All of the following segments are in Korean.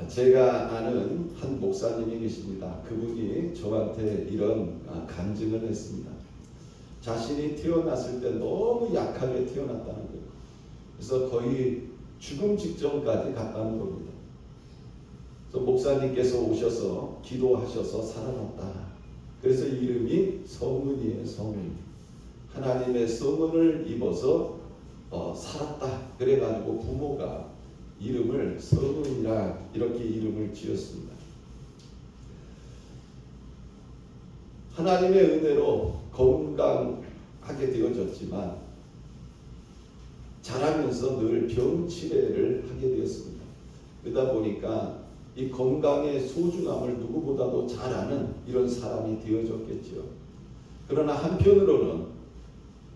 제가 아는 한 목사님이 계십니다. 그분이 저한테 이런 간증을 했습니다. 자신이 태어났을 때 너무 약하게 태어났다는 거예요. 그래서 거의 죽음 직전까지 갔다는 겁니다. 그래서 목사님께서 오셔서 기도하셔서 살아났다. 그래서 이름이 성은이에요. 성은. 하나님의 성은을 입어서 살았다. 그래가지고 부모가 이름을 성은이라 이렇게 이름을 지었습니다. 하나님의 은혜로 건강하게 되어졌지만 자라면서 늘 병치레를 하게 되었습니다. 그러다 보니까 이 건강의 소중함을 누구보다도 잘 아는 이런 사람이 되어졌겠죠. 그러나 한편으로는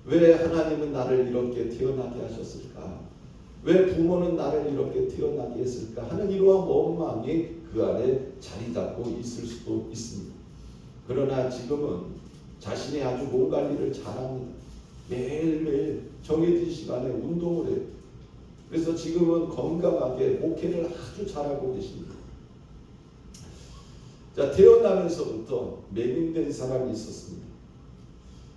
왜 하나님은 나를 이렇게 태어나게 하셨을까? 왜 부모는 나를 이렇게 태어나게 했을까 하는 이러한 원망이 그 안에 자리 잡고 있을 수도 있습니다. 그러나 지금은 자신이 아주 몸 관리를 잘합니다. 매일매일 정해진 시간에 운동을 해요. 그래서 지금은 건강하게 목회를 아주 잘하고 계십니다. 자, 태어나면서부터 맹인된 사람이 있었습니다.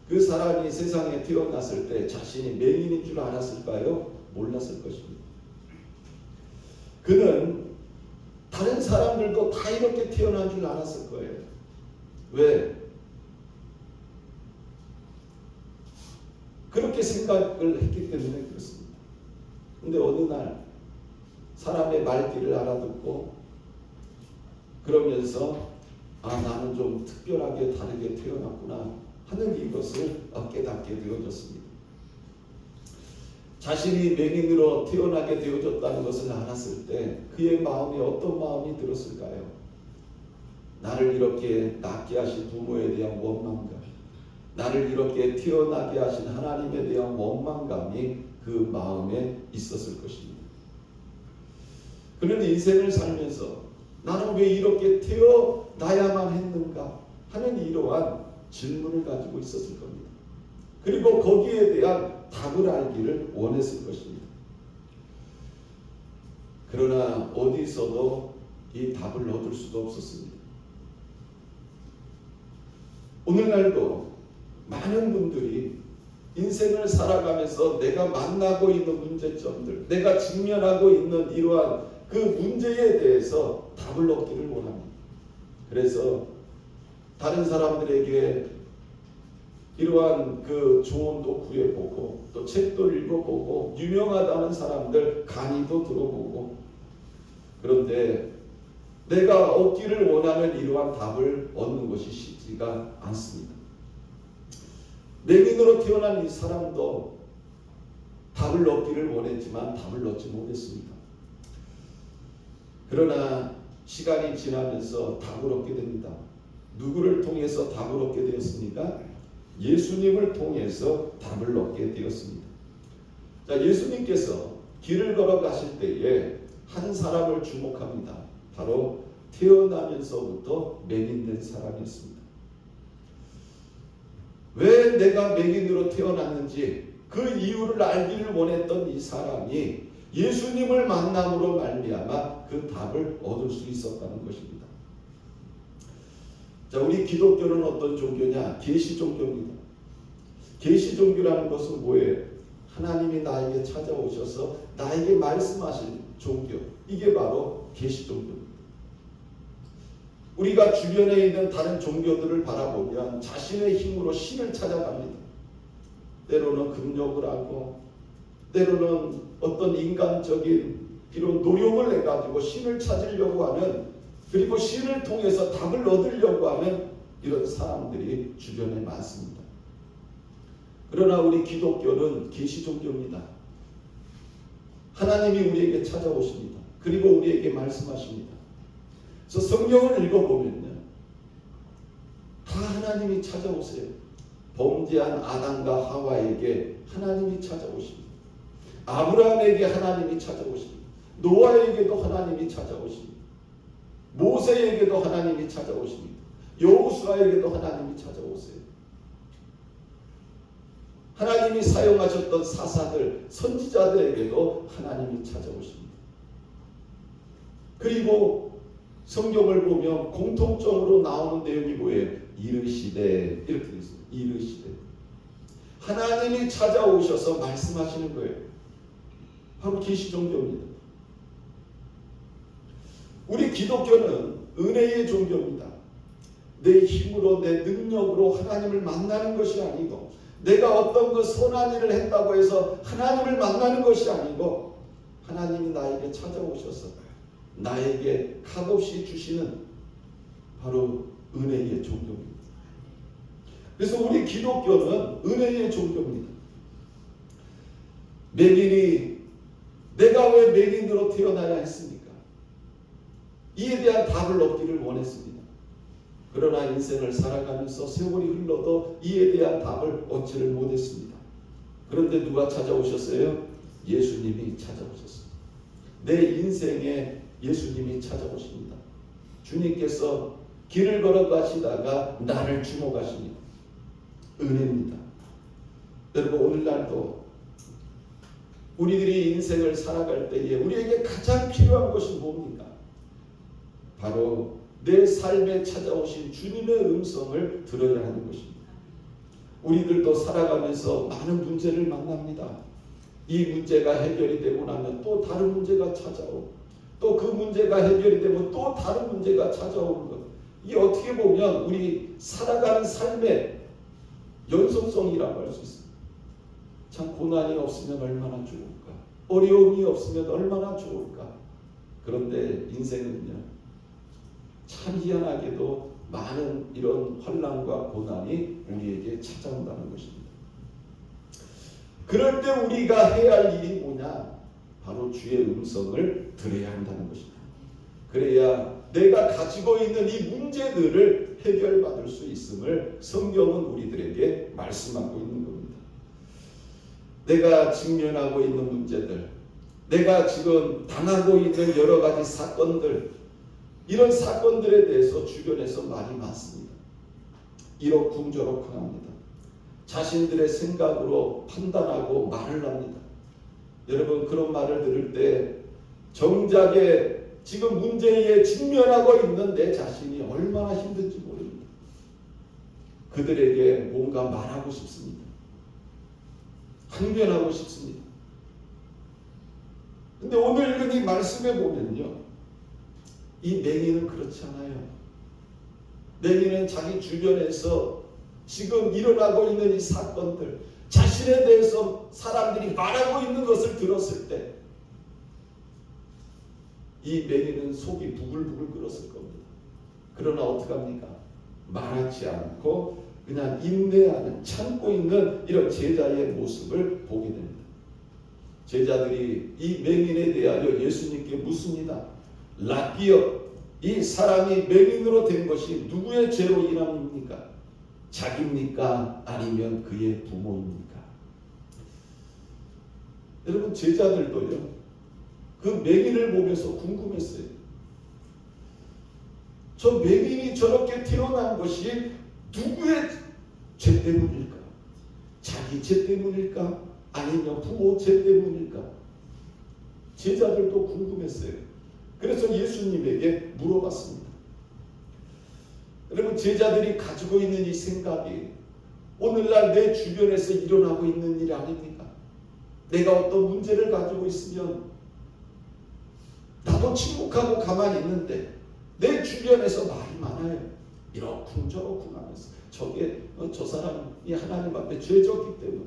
그 사람이 세상에 태어났을 때 자신이 맹인인 줄 알았을까요? 몰랐을 것입니다. 그는 다른 사람들도 다 이렇게 태어난 줄 알았을 거예요. 왜? 그렇게 생각을 했기 때문에 그렇습니다. 근데 어느 날 사람의 말귀를 알아듣고 그러면서 나는 좀 특별하게 다르게 태어났구나 하는 이것을 깨닫게 되어졌습니다. 자신이 맹인으로 태어나게 되어졌다는 것을 알았을 때 그의 마음에 어떤 마음이 들었을까요? 나를 이렇게 낳게 하신 부모에 대한 원망감, 나를 이렇게 태어나게 하신 하나님에 대한 원망감이 그 마음에 있었을 것입니다. 그는 인생을 살면서 나는 왜 이렇게 태어나야만 했는가 하는 이러한 질문을 가지고 있었을 겁니다. 그리고 거기에 대한 답을 알기를 원했을 것입니다. 그러나 어디서도 이 답을 얻을 수도 없었습니다. 오늘날도 많은 분들이 인생을 살아가면서 내가 만나고 있는 문제점들, 내가 직면하고 있는 이러한 그 문제에 대해서 답을 얻기를 원합니다. 그래서 다른 사람들에게 이러한 그 조언도 구해보고 또 책도 읽어보고 유명하다는 사람들 강의도 들어보고, 그런데 내가 얻기를 원하는 이러한 답을 얻는 것이 쉽지가 않습니다. 맹인으로 태어난 이 사람도 답을 얻기를 원했지만 답을 얻지 못했습니다. 그러나 시간이 지나면서 답을 얻게 됩니다. 누구를 통해서 답을 얻게 되었습니까? 예수님을 통해서 답을 얻게 되었습니다. 자, 예수님께서 길을 걸어가실 때에 한 사람을 주목합니다. 바로 태어나면서부터 맹인된 사람이었습니다. 왜 내가 맹인으로 태어났는지 그 이유를 알기를 원했던 이 사람이 예수님을 만남으로 말미암아 그 답을 얻을 수 있었다는 것입니다. 자, 우리 기독교는 어떤 종교냐? 계시 종교입니다. 계시 종교라는 것은 뭐예요? 하나님이 나에게 찾아오셔서 나에게 말씀하신 종교. 이게 바로 계시 종교입니다. 우리가 주변에 있는 다른 종교들을 바라보면 자신의 힘으로 신을 찾아갑니다. 때로는 금욕을 하고, 때로는 어떤 인간적인 이런 노력을 해가지고 신을 찾으려고 하는, 그리고 신을 통해서 답을 얻으려고 하는 이런 사람들이 주변에 많습니다. 그러나 우리 기독교는 계시 종교입니다. 하나님이 우리에게 찾아오십니다. 그리고 우리에게 말씀하십니다. 그래서 성경을 읽어보면요, 다 하나님이 찾아오세요. 범죄한 아담과 하와에게 하나님이 찾아오십니다. 아브라함에게 하나님이 찾아오십니다. 노아에게도 하나님이 찾아오십니다. 모세에게도 하나님이 찾아오십니다. 여호수아에게도 하나님이 찾아오세요. 하나님이 사용하셨던 사사들, 선지자들에게도 하나님이 찾아오십니다. 그리고 성경을 보면 공통적으로 나오는 내용이 뭐예요? 이르시되, 이렇게 되어 있습니다. 이르시되. 하나님이 찾아오셔서 말씀하시는 거예요. 바로 계시 종교입니다. 우리 기독교는 은혜의 종교입니다. 내 힘으로 내 능력으로 하나님을 만나는 것이 아니고, 내가 어떤 그 선한 일을 했다고 해서 하나님을 만나는 것이 아니고, 하나님이 나에게 찾아오셔서 나에게 값없이 주시는 바로 은혜의 종교입니다. 그래서 우리 기독교는 은혜의 종교입니다. 맹인이 내가 왜 맹인으로 태어나야 했습니까? 이에 대한 답을 얻기를 원했습니다. 그러나 인생을 살아가면서 세월이 흘러도 이에 대한 답을 얻지를 못했습니다. 그런데 누가 찾아오셨어요? 예수님이 찾아오셨습니다. 내 인생에 예수님이 찾아오십니다. 주님께서 길을 걸어가시다가 나를 주목하십니다. 은혜입니다. 여러분, 오늘날도 우리들이 인생을 살아갈 때에 우리에게 가장 필요한 것이 뭡니까? 바로 내 삶에 찾아오신 주님의 음성을 들어야 하는 것입니다. 우리들도 살아가면서 많은 문제를 만납니다. 이 문제가 해결이 되고 나면 또 다른 문제가 찾아오고, 또 그 문제가 해결이 되면 또 다른 문제가 찾아오는 것. 이게 어떻게 보면 우리 살아가는 삶의 연속성이라고 할 수 있습니다. 참 고난이 없으면 얼마나 좋을까? 어려움이 없으면 얼마나 좋을까? 그런데 인생은요, 참 희한하게도 많은 이런 환난과 고난이 우리에게 찾아온다는 것입니다. 그럴 때 우리가 해야 할 일이 뭐냐? 바로 주의 음성을 들어야 한다는 것입니다. 그래야 내가 가지고 있는 이 문제들을 해결받을 수 있음을 성경은 우리들에게 말씀하고 있는 겁니다. 내가 직면하고 있는 문제들, 내가 지금 당하고 있는 여러 가지 사건들, 이런 사건들에 대해서 주변에서 말이 많습니다. 이러쿵저러쿵 합니다. 자신들의 생각으로 판단하고 말을 합니다. 여러분, 그런 말을 들을 때 정작에 지금 문제에 직면하고 있는 내 자신이 얼마나 힘든지 모릅니다. 그들에게 뭔가 말하고 싶습니다. 항변하고 싶습니다. 근데 오늘 읽은 이 말씀에 보면요, 이 맹인은 그렇지 않아요. 맹인은 자기 주변에서 지금 일어나고 있는 이 사건들, 자신에 대해서 사람들이 말하고 있는 것을 들었을 때 이 맹인은 속이 부글부글 끓었을 겁니다. 그러나 어떡합니까? 말하지 않고 그냥 인내하는, 참고 있는 이런 제자의 모습을 보게 됩니다. 제자들이 이 맹인에 대하여 예수님께 묻습니다. 라비어, 이 사람이 맹인으로 된 것이 누구의 죄로 인함입니까? 자기입니까? 아니면 그의 부모입니까? 여러분, 제자들도요, 그 맹인을 보면서 궁금했어요. 저 맹인이 저렇게 태어난 것이 누구의 죄 때문일까? 자기 죄 때문일까? 아니면 부모 죄 때문일까? 제자들도 궁금했어요. 그래서 예수님에게 물어봤습니다. 여러분, 제자들이 가지고 있는 이 생각이 오늘날 내 주변에서 일어나고 있는 일 아닙니까? 내가 어떤 문제를 가지고 있으면 나도 침묵하고 가만히 있는데 내 주변에서 말이 많아요. 이러쿵저러쿵 하면서 저 사람이 하나님 앞에 죄졌기 때문에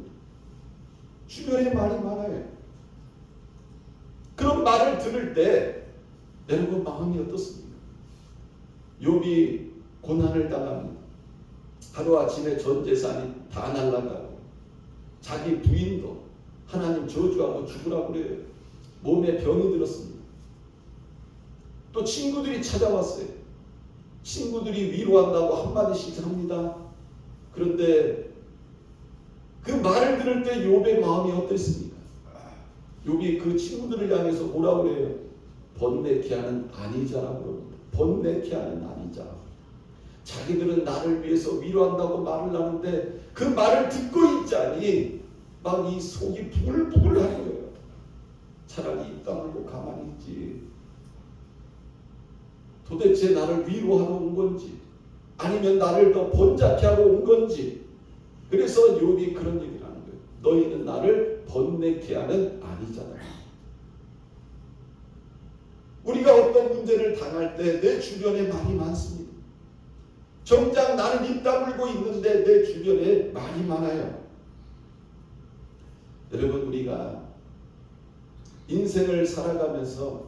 주변에 말이 많아요. 그런 말을 들을 때 여러분 마음이 어떻습니까? 욥이 고난을 당합니다. 하루아침에 전 재산이 다 날아가고 자기 부인도 하나님 저주하고 죽으라고 그래요. 몸에 병이 들었습니다. 또 친구들이 찾아왔어요. 친구들이 위로한다고 한마디씩 합니다. 그런데 그 말을 들을 때 욥의 마음이 어땠습니까? 욥이 그 친구들을 향해서 뭐라고 그래요? 번뇌케하는 아니자라고 그럽니다. 번뇌케하는 아니자. 자기들은 나를 위해서 위로한다고 말을 하는데 그 말을 듣고 있자니 막 이 속이 부글부글 하는 거예요. 차라리 입 다물고 가만히 있지. 도대체 나를 위로하러 온 건지 아니면 나를 더 번잡게 하러 온 건지. 그래서 욥이 그런 얘기를 하는 거예요. 너희는 나를 번뇌케 하는 아니잖아. 우리가 어떤 문제를 당할 때 내 주변에 말이 많습니다. 정작 나는 입 다물고 있는데 내 주변에 말이 많아요. 여러분, 우리가 인생을 살아가면서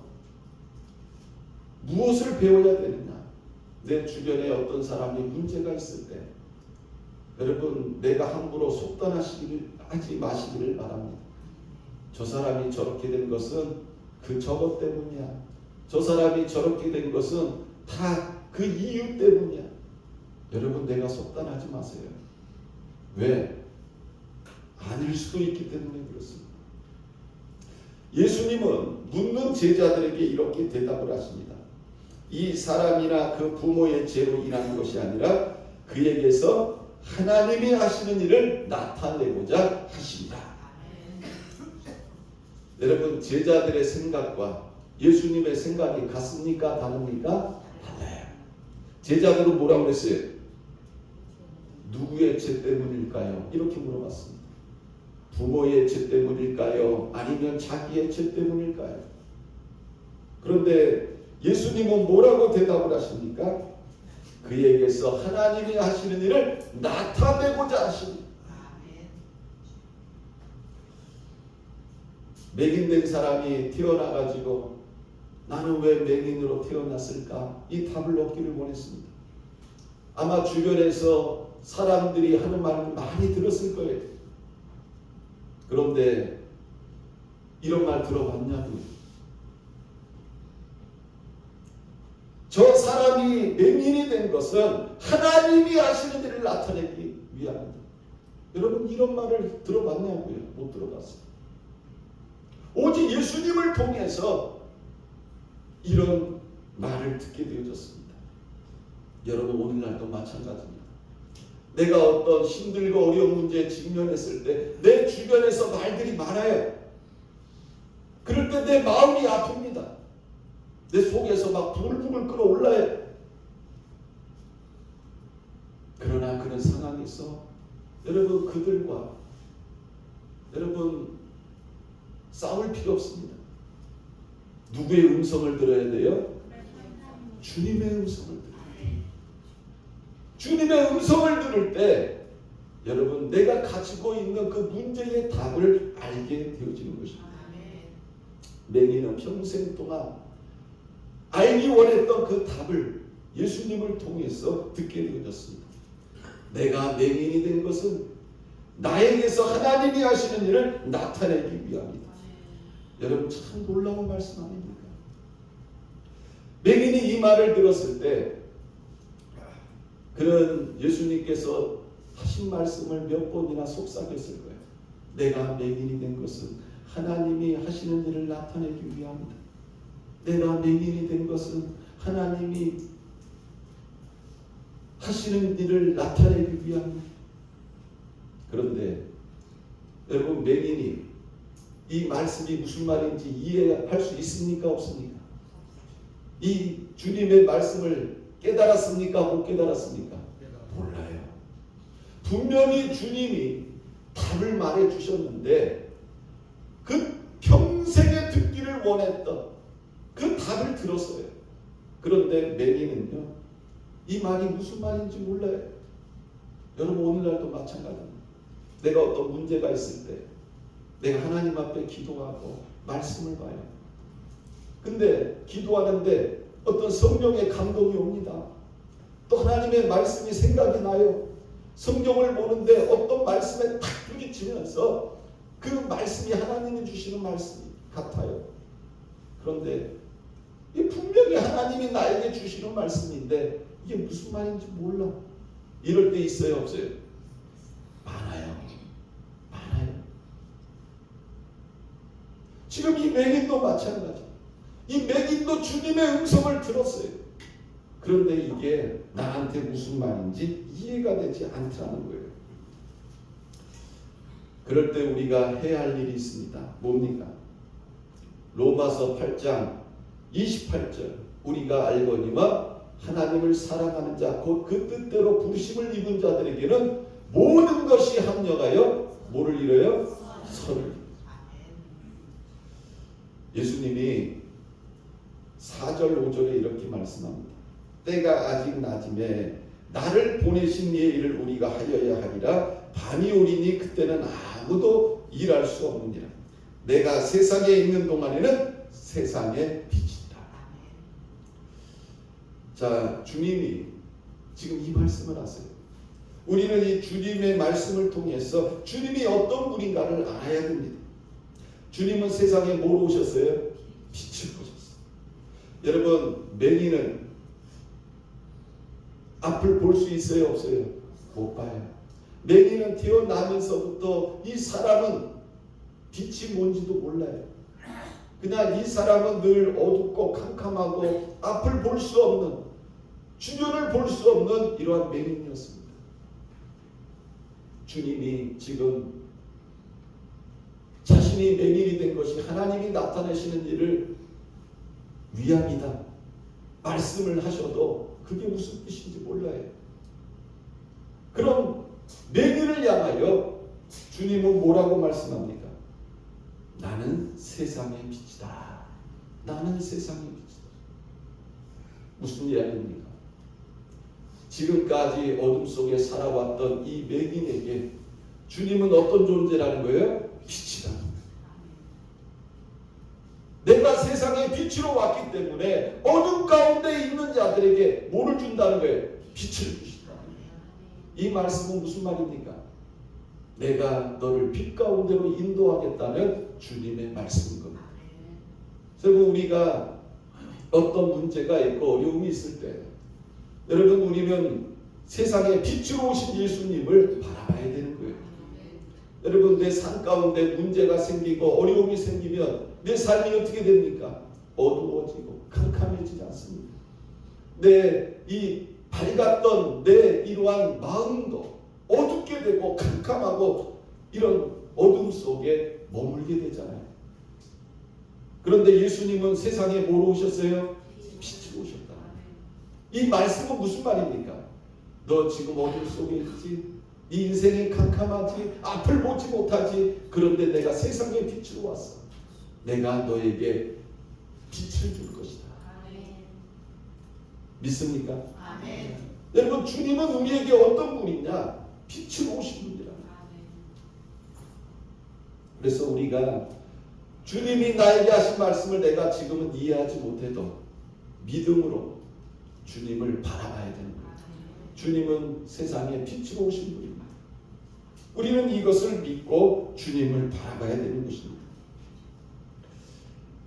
무엇을 배워야 되느냐? 내 주변에 어떤 사람이 문제가 있을 때 여러분, 내가 함부로 속단하지 마시기를 바랍니다. 저 사람이 저렇게 된 것은 저것 때문이야. 저 사람이 저렇게 된 것은 다 그 이유 때문이야. 여러분, 내가 속단하지 마세요. 왜? 아닐 수도 있기 때문에 그렇습니다. 예수님은 묻는 제자들에게 이렇게 대답을 하십니다. 이 사람이나 그 부모의 죄로 인한 것이 아니라 그에게서 하나님이 하시는 일을 나타내고자 하십니다. 여러분, 제자들의 생각과 예수님의 생각이 같습니까? 다릅니까? 달라요. 제자들은 뭐라고 그랬어요? 누구의 죄 때문일까요? 이렇게 물어봤습니다. 부모의 죄 때문일까요? 아니면 자기의 죄 때문일까요? 그런데 예수님은 뭐라고 대답을 하십니까? 그에게서 하나님이 하시는 일을 나타내고자 하십니다. 맹인된 사람이 태어나가지고 나는 왜 맹인으로 태어났을까? 이 답을 얻기를 원했습니다. 아마 주변에서 사람들이 하는 말을 많이 들었을 거예요. 그런데 이런 말 들어봤냐고요? 저 사람이 맹인이 된 것은 하나님이 하시는 일을 나타내기 위함입니다. 여러분, 이런 말을 들어봤냐고요? 못 들어봤어요. 오직 예수님을 통해서 이런 말을 듣게 되어졌습니다. 여러분, 오늘날도 마찬가지입니다. 내가 어떤 힘들고 어려운 문제에 직면했을 때 내 주변에서 말들이 많아요. 그럴 때 내 마음이 아픕니다. 내 속에서 막 부글부글 끓어올라요. 그러나 그런 상황에서 여러분, 그들과 여러분 싸울 필요 없습니다. 누구의 음성을 들어야 돼요? 주님의 음성을 들어야 돼요. 주님의 음성을 들을 때 여러분, 내가 가지고 있는 그 문제의 답을 알게 되어지는 것입니다. 맹인은 평생 동안 알기 원했던 그 답을 예수님을 통해서 듣게 되어졌습니다. 내가 맹인이 된 것은 나에게서 하나님이 하시는 일을 나타내기 위함이다. 여러분, 참 놀라운 말씀 아닙니까? 맹인이 이 말을 들었을 때 그는 예수님께서 하신 말씀을 몇 번이나 속삭였을 거예요. 내가 맹인이 된 것은 하나님이 하시는 일을 나타내기 위함이다. 내가 맹인이 된 것은 하나님이 하시는 일을 나타내기 위함이다. 그런데 여러분, 맹인이 이 말씀이 무슨 말인지 이해할 수 있습니까? 없습니까? 이 주님의 말씀을 깨달았습니까? 못 깨달았습니까? 몰라요. 분명히 주님이 답을 말해 주셨는데 그 평생에 듣기를 원했던 그 답을 들었어요. 그런데 맹인은요, 이 말이 무슨 말인지 몰라요. 여러분, 오늘날도 마찬가지입니다. 내가 어떤 문제가 있을 때 내가 하나님 앞에 기도하고 말씀을 봐요. 근데 기도하는데 어떤 성령의 감동이 옵니다. 또 하나님의 말씀이 생각이 나요. 성경을 보는데 어떤 말씀에 탁 부딪히면서 그 말씀이 하나님이 주시는 말씀 같아요. 그런데 이 분명히 하나님이 나에게 주시는 말씀인데 이게 무슨 말인지 몰라. 이럴 때 있어요, 없어요? 많아요. 많아요. 지금 이 맹인도 마찬가지. 이 맹인도 주님의 음성을 들었어요. 그런데 이게 나한테 무슨 말인지 이해가 되지 않다는 거예요. 그럴 때 우리가 해야 할 일이 있습니다. 뭡니까? 로마서 8장 28절 우리가 알거니와 하나님을 사랑하는 자 곧 그 뜻대로 부르심을 입은 자들에게는 모든 것이 합력하여 뭐를 이뤄요? 선을. 예수님이 4절 5절에 이렇게 말씀합니다. 때가 아직 낮음에 나를 보내신 이의 일을 우리가 하여야 하리라. 밤이 오리니 그때는 아무도 일할 수 없느니라. 내가 세상에 있는 동안에는 세상의 빛이다. 자, 주님이 지금 이 말씀을 하세요. 우리는 이 주님의 말씀을 통해서 주님이 어떤 분인가를 알아야 됩니다. 주님은 세상에 뭐로 오셨어요? 빛을 보셨어요. 여러분, 맹인은 앞을 볼 수 있어요? 없어요? 못 봐요. 맹인은 태어나면서부터 이 사람은 빛이 뭔지도 몰라요. 그냥 이 사람은 늘 어둡고 캄캄하고 앞을 볼 수 없는, 주변을 볼 수 없는 이러한 맹인이었습니다. 주님이 지금 자신이 맹인이 된 것이 하나님이 나타내시는 일을 위함이다 말씀을 하셔도 그게 무슨 뜻인지 몰라요. 그럼 맹인을 향하여 주님은 뭐라고 말씀합니까? 나는 세상의 빛이다. 나는 세상의 빛이다. 무슨 이야기입니까? 지금까지 어둠 속에 살아왔던 이 맹인에게 주님은 어떤 존재라는 거예요? 빛이다. 내가 세상의 빛으로 왔기 때문에 어둠 가운데 있는 자들에게 뭐를 준다는 거예요? 빛을 주신다. 이 말씀은 무슨 말입니까? 내가 너를 빛 가운데로 인도하겠다는 주님의 말씀인 겁니다. 그래서 우리가 어떤 문제가 있고 어려움이 있을 때 여러분, 우리는 세상에 빛으로 오신 예수님을 바라봐야 되는 거예요. 여러분, 내 삶 가운데 문제가 생기고 어려움이 생기면 내 삶이 어떻게 됩니까? 어두워지고 캄캄해지지 않습니다. 내 이 밝았던 내 이러한 마음도 어둡게 되고 캄캄하고 이런 어둠 속에 머물게 되잖아요. 그런데 예수님은 세상에 뭐로 오셨어요? 빛으로 오셨다. 이 말씀은 무슨 말입니까? 너 지금 어둠 속에 있지? 네 인생이 캄캄하지? 앞을 보지 못하지? 그런데 내가 세상의 빛으로 왔어. 내가 너에게 빛을 줄 것이다. 아멘. 믿습니까? 아멘. 여러분, 주님은 우리에게 어떤 분이냐? 빛으로 오신 분이라. 그래서 우리가 주님이 나에게 하신 말씀을 내가 지금은 이해하지 못해도 믿음으로 주님을 바라봐야 되는 거예요. 주님은 세상에 빛으로 오신 분입니다. 우리는 이것을 믿고 주님을 바라봐야 되는 것입니다.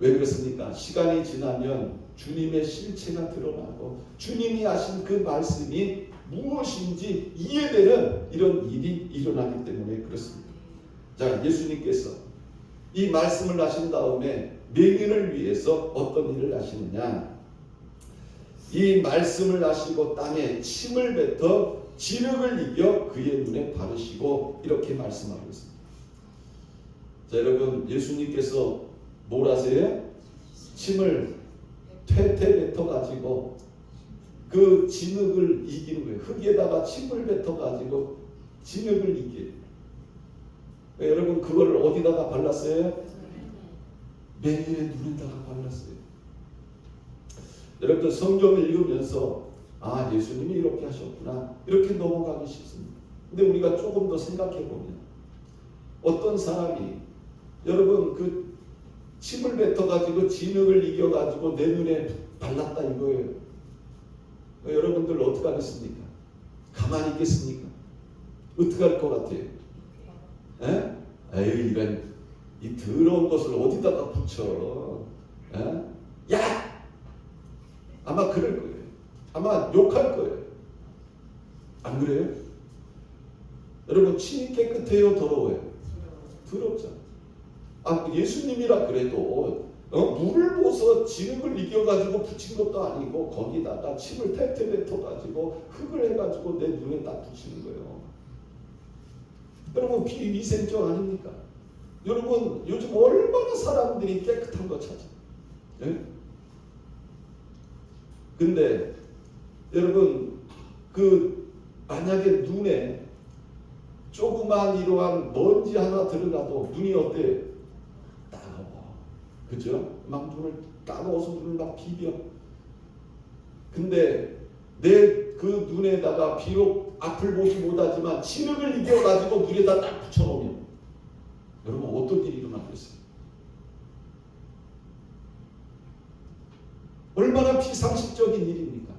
왜 그렇습니까? 시간이 지나면 주님의 실체가 드러나고 주님이 하신 그 말씀이 무엇인지 이해되는 이런 일이 일어나기 때문에 그렇습니다. 자, 예수님께서 이 말씀을 하신 다음에 맹인을 위해서 어떤 일을 하시느냐? 이 말씀을 하시고 땅에 침을 뱉어 진흙을 이겨 그의 눈에 바르시고 이렇게 말씀하고 있습니다. 자, 여러분, 예수님께서 뭘 하세요? 침을 퇴퇴 뱉어 가지고 그 진흙을 이기는 거예요. 흙에다가 침을 뱉어 가지고 진흙을 이겨요. 여러분, 그걸 어디다가 발랐어요? 맹인의 눈에다가 발랐어요. 여러분들 성경을 읽으면서 아, 예수님이 이렇게 하셨구나 이렇게 넘어가기 쉽습니다. 근데 우리가 조금 더 생각해 보면 어떤 사람이 여러분 그 침을 뱉어가지고 진흙을 이겨가지고 내 눈에 발랐다 이거예요. 여러분들 어떻게 하겠습니까? 가만히 있겠습니까? 어떻게 할 것 같아요? 에? 에이, 이런 이 더러운 것을 어디다가 붙여? 에? 야! 아마 그럴 거예요. 아마 욕할 거예요. 안 그래요? 여러분, 침이 깨끗해요? 더러워요? 더럽죠. 아, 예수님이라 그래도 물을 부어서 진흙을 이겨가지고 붙인 것도 아니고 거기다가 침을 탭탭 뱉어가지고 흙을 해가지고 내 눈에 딱 붙이는 거예요. 여러분, 비위생적 아닙니까? 여러분, 요즘 얼마나 사람들이 깨끗한 거 찾아? 예? 근데 여러분 만약에 눈에 조그만 이러한 먼지 하나 들어가도 눈이 어때요? 따가워. 그죠? 막 눈을 따가워서 눈을 막 비벼. 근데 내 그 눈에다가 비록 앞을 보지 못하지만 진흙을 이겨가지고 눈에다 딱 붙여놓으면 여러분 어떤 일이 일어나겠어요? 얼마나 비상식적인 일입니까?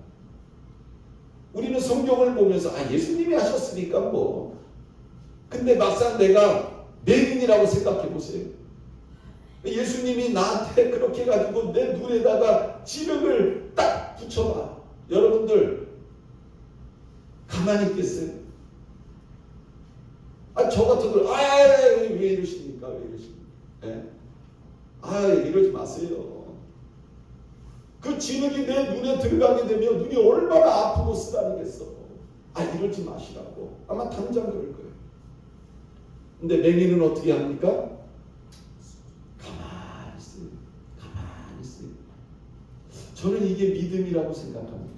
우리는 성경을 보면서 예수님이 하셨으니까 뭐. 근데 막상 내가 맹인이라고 생각해 보세요. 예수님이 나한테 그렇게 해가지고 내 눈에다가 진흙을 딱 붙여봐. 여러분들 가만히 있겠어요? 저 같은 걸 왜 이러십니까? 왜 이러십니까? 이러지 마세요. 그 진흙이 내 눈에 들어가게 되면 눈이 얼마나 아프고 쓰라리겠어. 이러지 마시라고. 아마 당장 그럴 거예요. 근데 맹인은 어떻게 합니까? 가만히 있어요. 가만히 있어요. 저는 이게 믿음이라고 생각합니다.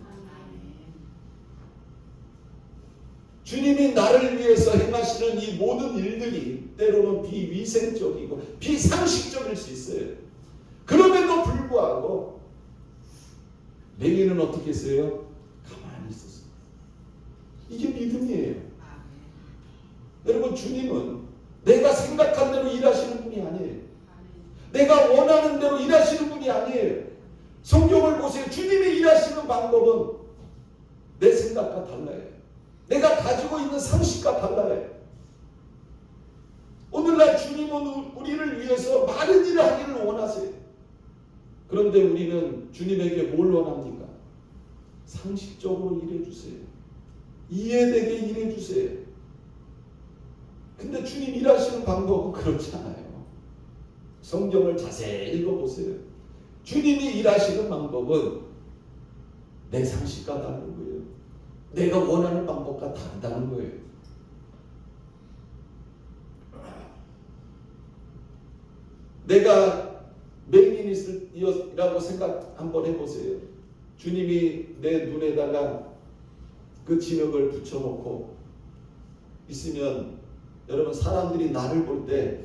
주님이 나를 위해서 행하시는 이 모든 일들이 때로는 비위생적이고 비상식적일 수 있어요. 그럼에도 불구하고 맹인은 어떻게 했어요? 가만히 있었어요. 이게 믿음이에요. 여러분, 주님은 내가 생각한 대로 일하시는 분이 아니에요. 내가 원하는 대로 일하시는 분이 아니에요. 성경을 보세요. 주님이 일하시는 방법은 내 생각과 달라요. 내가 가지고 있는 상식과 달라요. 오늘날 주님은 우리를 위해서 많은 일을 하기를 원하세요. 그런데 우리는 주님에게 뭘 원합니까? 상식적으로 일해주세요. 이해되게 일해주세요. 근데 주님 일하시는 방법은 그렇지 않아요. 성경을 자세히 읽어보세요. 주님이 일하시는 방법은 내 상식과 다른 거예요. 내가 원하는 방법과 다르다는 거예요. 내가 맹인이라고 생각 한번 해보세요. 주님이 내 눈에다가 그 진흙을 붙여놓고 있으면 여러분, 사람들이 나를 볼 때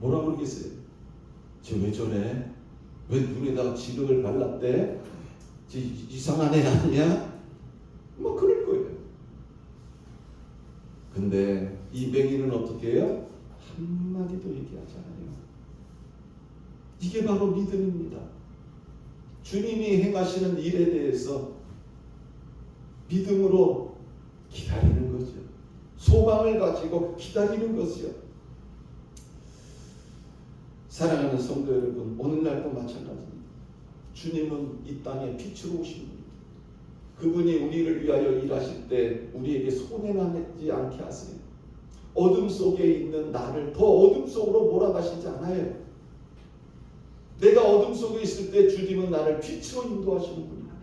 뭐라 그러겠어요? 쟤 왜 저래? 왜 눈에다가 진흙을 발랐대? 쟤 이상한 애 아니야? 뭐 그럴 거예요. 근데 이 맹인은 어떻게 해요? 한마디도 얘기하지 않아요. 이게 바로 믿음입니다. 주님이 행하시는 일에 대해서 믿음으로 기다리는 거죠. 소망을 가지고 기다리는 것이요. 사랑하는 성도 여러분, 오늘날도 마찬가지입니다. 주님은 이 땅에 빛으로 오신 분입니다. 그분이 우리를 위하여 일하실 때 우리에게 손해나지 않게 하세요. 어둠 속에 있는 나를 더 어둠 속으로 몰아가시지 않아요. 내가 어둠 속에 있을 때 주님은 나를 빛으로 인도하시는 분입니다.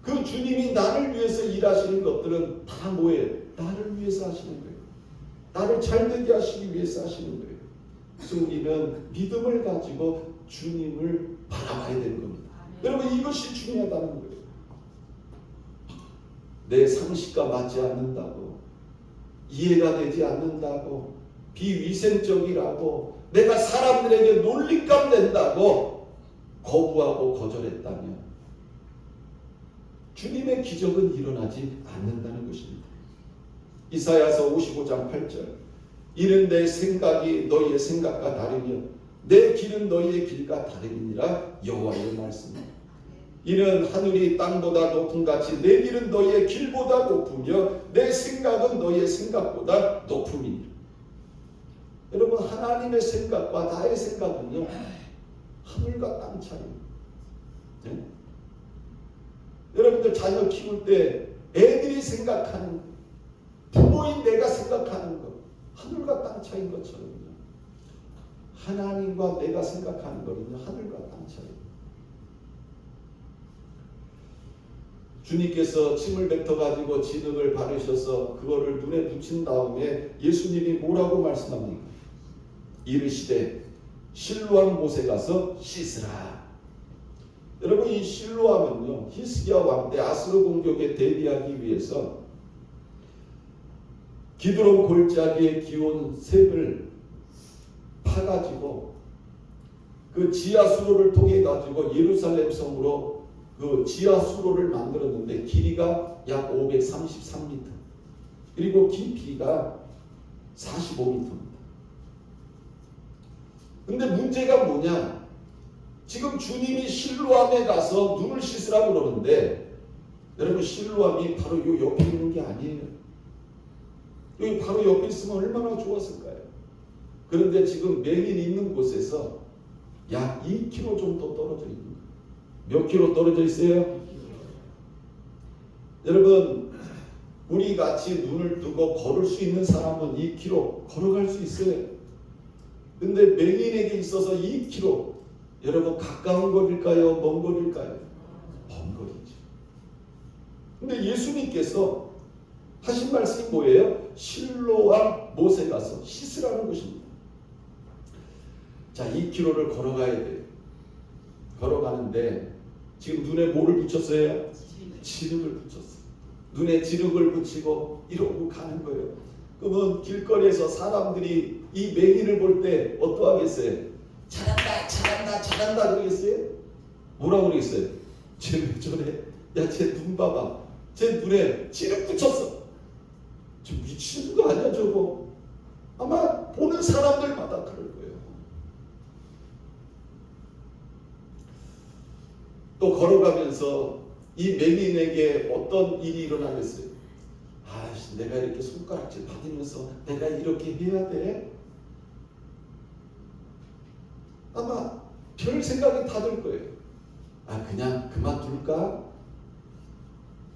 그 주님이 나를 위해서 일하시는 것들은 다 뭐예요? 나를 위해서 하시는 거예요. 나를 잘되게 하시기 위해서 하시는 거예요. 그래서 우리는 믿음을 가지고 주님을 바라봐야 되는 겁니다. 여러분, 이것이 중요하다는 거예요. 내 상식과 맞지 않는다고, 이해가 되지 않는다고, 비위생적이라고, 내가 사람들에게 놀림감 된다고 거부하고 거절했다면 주님의 기적은 일어나지 않는다는 것입니다. 이사야서 55장 8절, 이는 내 생각이 너희의 생각과 다르며 내 길은 너희의 길과 다름이니라 여호와의 말씀입니다. 이는 하늘이 땅보다 높은 같이 내 길은 너희의 길보다 높으며 내 생각은 너희의 생각보다 높음이니라. 여러분, 하나님의 생각과 나의 생각은요, 하늘과 땅 차이입니다. 네? 여러분들 자녀 키울 때 애들이 생각하는, 부모인 내가 생각하는 것, 하늘과 땅 차이인 것처럼요, 하나님과 내가 생각하는 것은요, 하늘과 땅 차이입니다. 주님께서 침을 뱉어가지고 진흙을 바르셔서 그거를 눈에 붙인 다음에 예수님이 뭐라고 말씀합니까? 이르시되 실로암 못에 가서 씻으라. 여러분 이 실로암은요 히스기야 왕 때 아수르 공격에 대비하기 위해서 기드론 골짜기에 기온 샘을 파가지고 그 지하 수로를 통해 가지고 예루살렘 성으로 그 지하 수로를 만들었는데 길이가 약 533m 그리고 깊이가 45m입니다. 근데 문제가 뭐냐? 지금 주님이 실로암에 가서 눈을 씻으라고 그러는데 여러분 실로암이 바로 요 옆에 있는 게 아니에요. 여기 바로 옆에 있으면 얼마나 좋았을까요? 그런데 지금 맹인 있는 곳에서 약 2km 정도 떨어져 있는 거예요. 몇 킬로 떨어져 있어요? 여러분 우리 같이 눈을 뜨고 걸을 수 있는 사람은 2km 걸어갈 수 있어요. 근데 맹인에게 있어서 2km 여러분 가까운 거리일까요? 먼 거리일까요? 먼 거리죠. 근데 예수님께서 하신 말씀이 뭐예요? 실로암 못에 가서 씻으라는 것입니다. 자, 2km를 걸어가야 돼요. 걸어가는데 지금 눈에 뭐를 붙였어요? 지름을 붙였어요. 눈에 지름을 붙이고 이러고 가는 거예요. 그러면 길거리에서 사람들이 이 맹인을 볼 때 어떠하겠어요? 잘한다 잘한다 잘한다 그러겠어요? 뭐라고 그러겠어요? 쟤 왜 저래? 야, 쟤 눈 봐봐. 쟤 눈에 지름 붙였어. 저 미치는 거 아니야 저거? 아마 보는 사람들마다 그럴 거예요. 또 걸어가면서 이 맹인에게 어떤 일이 일어나겠어요? 아씨, 내가 이렇게 손가락질 받으면서 내가 이렇게 해야 돼? 아마 별 생각이 다 들 거예요. 아, 그냥 그만둘까?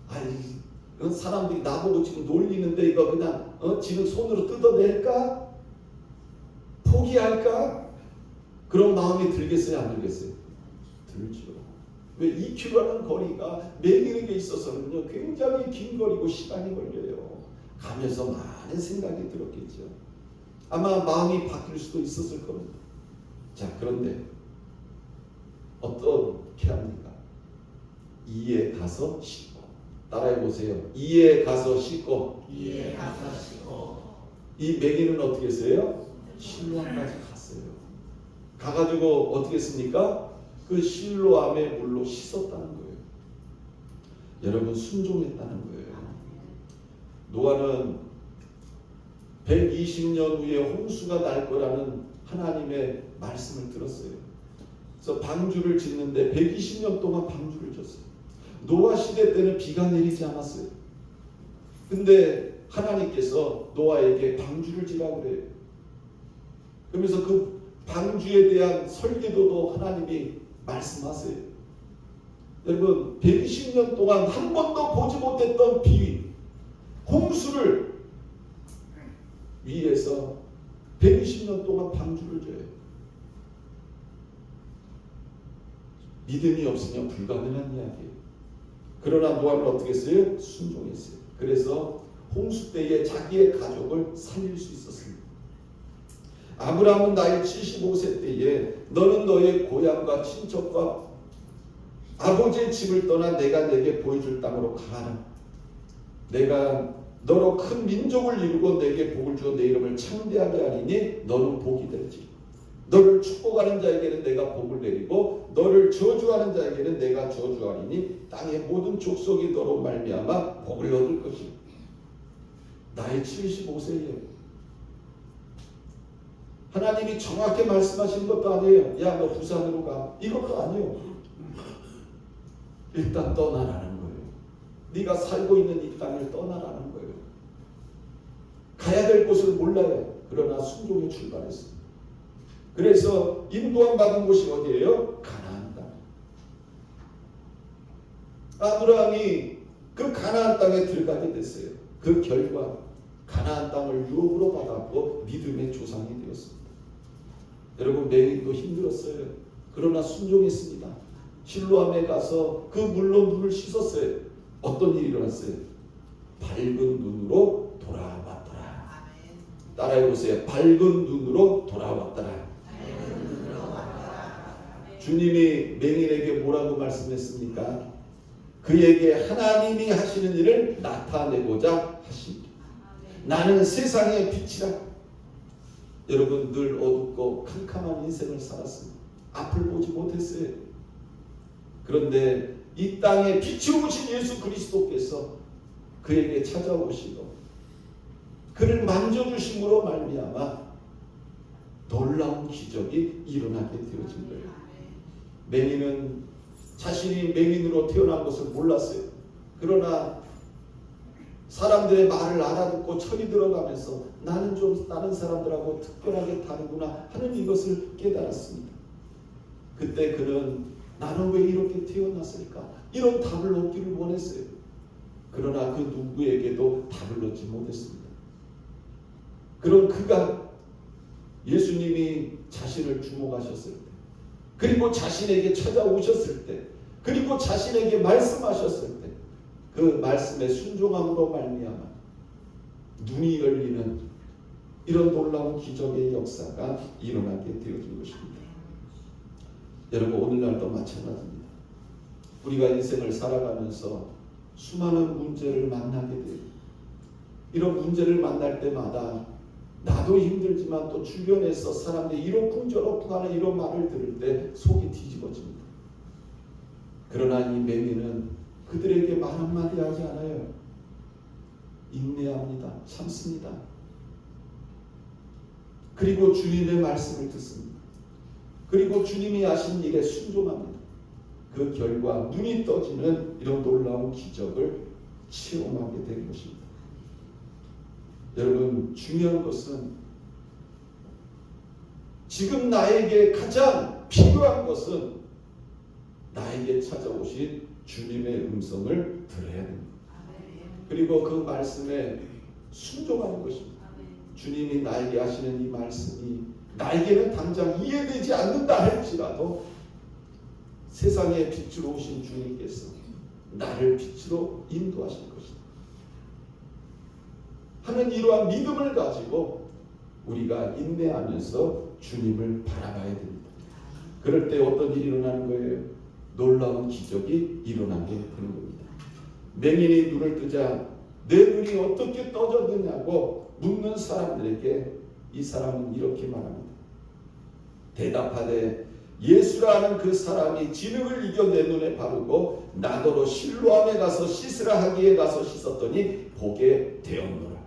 아이, 사람들이 나보고 지금 놀리는데 이거 그냥 지금 손으로 뜯어낼까? 포기할까? 그런 마음이 들겠어요? 안 들겠어요? 들죠. 왜 2km라는 거리가 맹인에게 있어서는요 굉장히 긴 거리고 시간이 걸려요. 가면서 많은 생각이 들었겠죠. 아마 마음이 바뀔 수도 있었을 겁니다. 자, 그런데 어떻게 합니까? 이에 가서 씻고. 따라해 보세요. 이에 가서 씻고. 이에 가서 씻고. 이 맹인은 어떻게 했어요? 실로암까지 갔어요. 가가지고 어떻게 했습니까? 그 실로암의 물로 씻었다는 거예요. 여러분 순종했다는 거예요. 노아는 120년 후에 홍수가 날 거라는 하나님의 말씀을 들었어요. 그래서 방주를 짓는데 120년 동안 방주를 졌어요. 노아 시대 때는 비가 내리지 않았어요. 근데 하나님께서 노아에게 방주를 지라고 그래요. 그러면서 그 방주에 대한 설계도도 하나님이 말씀하세요. 여러분 120년 동안 한 번도 보지 못했던 비, 홍수를 위해서 120년 동안 방주를 져요. 믿음이 없으면 불가능한 이야기예요. 그러나 노아는 어떻게 했어요? 순종했어요. 그래서 홍수 때에 자기의 가족을 살릴 수 있었습니다. 아브라함은 나이 75세 때에 너는 너의 고향과 친척과 아버지의 집을 떠나 내가 내게 보여줄 땅으로 가라. 내가 너로 큰 민족을 이루고 내게 복을 주어 내 이름을 창대하게 하리니 너는 복이 되지. 너를 축복하는 자에게는 내가 복을 내리고 너를 저주하는 자에게는 내가 저주하리니 땅의 모든 족속이 너로 말미암아 복을 얻을 것이다. 나이 75세예요. 하나님이 정확히 말씀하신 것도 아니에요. 야, 너 부산으로 가. 이것도 아니에요. 일단 떠나라는 거예요. 네가 살고 있는 이 땅을 떠나라는 거예요. 가야 될 곳을 몰라요. 그러나 순종에 출발했습니다. 그래서 인도함 받은 곳이 어디예요? 가나안 땅. 아브라함이 그 가나안 땅에 들어가게 됐어요. 그 결과 가나안 땅을 유업으로 받았고 믿음의 조상이 되었습니다. 여러분 맹인도 힘들었어요. 그러나 순종했습니다. 실로암에 가서 그 물로 눈을 씻었어요. 어떤 일이 일어났어요? 밝은 눈으로 돌아왔더라. 따라해 보세요. 밝은 눈으로 돌아왔더라. 주님이 맹인에게 뭐라고 말씀했습니까? 그에게 하나님이 하시는 일을 나타내고자 하십니다. 나는 세상의 빛이라. 여러분, 늘 어둡고 캄캄한 인생을 살았습니다. 앞을 보지 못했어요. 그런데 이 땅에 빛이 오신 예수 그리스도께서 그에게 찾아오시고 그를 만져주심으로 말미암아 놀라운 기적이 일어나게 되어진 거예요. 맹인은 자신이 맹인으로 태어난 것을 몰랐어요. 그러나 사람들의 말을 알아듣고 철이 들어가면서 나는 좀 다른 사람들하고 특별하게 다르구나 하는 이것을 깨달았습니다. 그때 그는 나는 왜 이렇게 태어났을까? 이런 답을 얻기를 원했어요. 그러나 그 누구에게도 답을 얻지 못했습니다. 그런 그가 예수님이 자신을 주목하셨을 때, 그리고 자신에게 찾아오셨을 때, 그리고 자신에게 말씀하셨을 때, 그 말씀에 순종함으로 말미암아 눈이 열리는 이런 놀라운 기적의 역사가 일어나게 되어진 것입니다. 여러분, 오늘날도 마찬가지입니다. 우리가 인생을 살아가면서 수많은 문제를 만나게 돼요. 이런 문제를 만날 때마다 나도 힘들지만 또 주변에서 사람들이 이러쿵 저러쿵 하는 이런 말을 들을 때 속이 뒤집어집니다. 그러나 이 맹인은 그들에게 말 한마디 하지 않아요. 인내합니다. 참습니다. 그리고 주님의 말씀을 듣습니다. 그리고 주님이 하신 일에 순종합니다. 그 결과 눈이 떠지는 이런 놀라운 기적을 체험하게 된 것입니다. 여러분, 중요한 것은 지금 나에게 가장 필요한 것은 나에게 찾아오신 주님의 음성을 들어야 됩니다. 그리고 그 말씀에 순종하는 것입니다. 주님이 나에게 하시는 이 말씀이 나에게는 당장 이해되지 않는다 할지라도 세상의 빛으로 오신 주님께서 나를 빛으로 인도하실 것이다 하는 이러한 믿음을 가지고 우리가 인내하면서 주님을 바라봐야 됩니다. 그럴 때 어떤 일이 일어나는 거예요? 놀라운 기적이 일어나게 되는 겁니다. 맹인이 눈을 뜨자 내 눈이 어떻게 떠졌느냐고 묻는 사람들에게 이 사람은 이렇게 말합니다. 대답하되 예수라는 그 사람이 진흙을 이겨 내 눈에 바르고 나더러 실로암에 가서 씻으라 하기에 가서 씻었더니 보게 되었노라.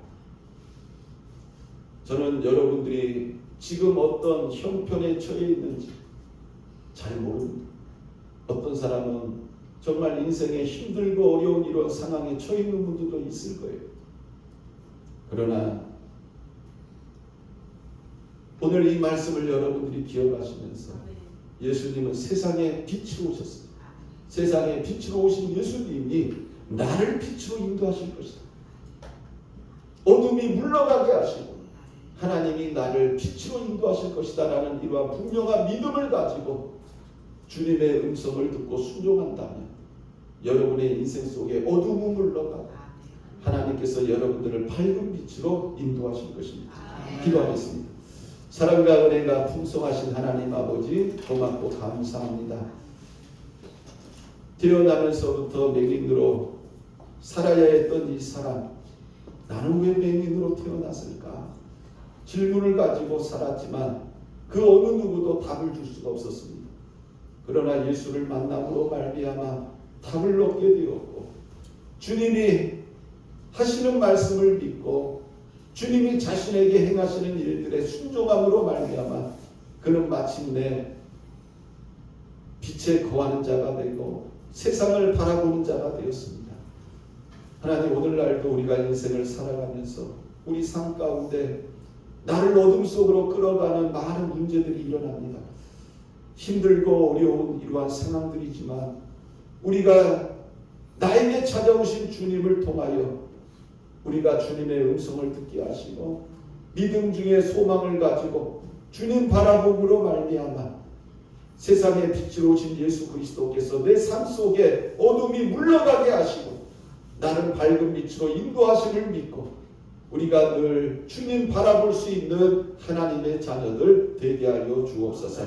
저는 여러분들이 지금 어떤 형편에 처해 있는지 잘 모릅니다. 어떤 사람은 정말 인생에 힘들고 어려운 이런 상황에 처해 있는 분들도 있을 거예요. 그러나 오늘 이 말씀을 여러분들이 기억하시면서 예수님은 세상에 빛으로 오셨습니다. 세상에 빛으로 오신 예수님이 나를 빛으로 인도하실 것이다. 어둠이 물러가게 하시고 하나님이 나를 빛으로 인도하실 것이다 라는 이러한 분명한 믿음을 가지고 주님의 음성을 듣고 순종한다면 여러분의 인생 속에 어둠은 물러가고 하나님께서 여러분들을 밝은 빛으로 인도하실 것입니다. 기도하겠습니다. 사랑과 은혜가 풍성하신 하나님 아버지, 고맙고 감사합니다. 태어나면서부터 맹인으로 살아야 했던 이 사람, 나는 왜 맹인으로 태어났을까? 질문을 가지고 살았지만 그 어느 누구도 답을 줄 수가 없었습니다. 그러나 예수를 만남으로 말미암아 답을 얻게 되었고, 주님이 하시는 말씀을 믿고 주님이 자신에게 행하시는 일들의 순종함으로 말미암아 그는 마침내 빛에 거하는 자가 되고 세상을 바라보는 자가 되었습니다. 하나님, 오늘날도 우리가 인생을 살아가면서 우리 삶 가운데 나를 어둠 속으로 끌어가는 많은 문제들이 일어납니다. 힘들고 어려운 이러한 상황들이지만 우리가 나에게 찾아오신 주님을 통하여 우리가 주님의 음성을 듣게 하시고 믿음 중에 소망을 가지고 주님 바라봄으로 말미암아 세상에 빛으로 오신 예수 그리스도께서 내 삶 속에 어둠이 물러가게 하시고 나를 밝은 빛으로 인도하심을 믿고 우리가 늘 주님 바라볼 수 있는 하나님의 자녀들 되게 하여 주옵소서.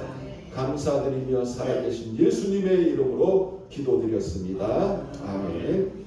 감사드리며 살아계신 예수님의 이름으로 기도드렸습니다. 아멘.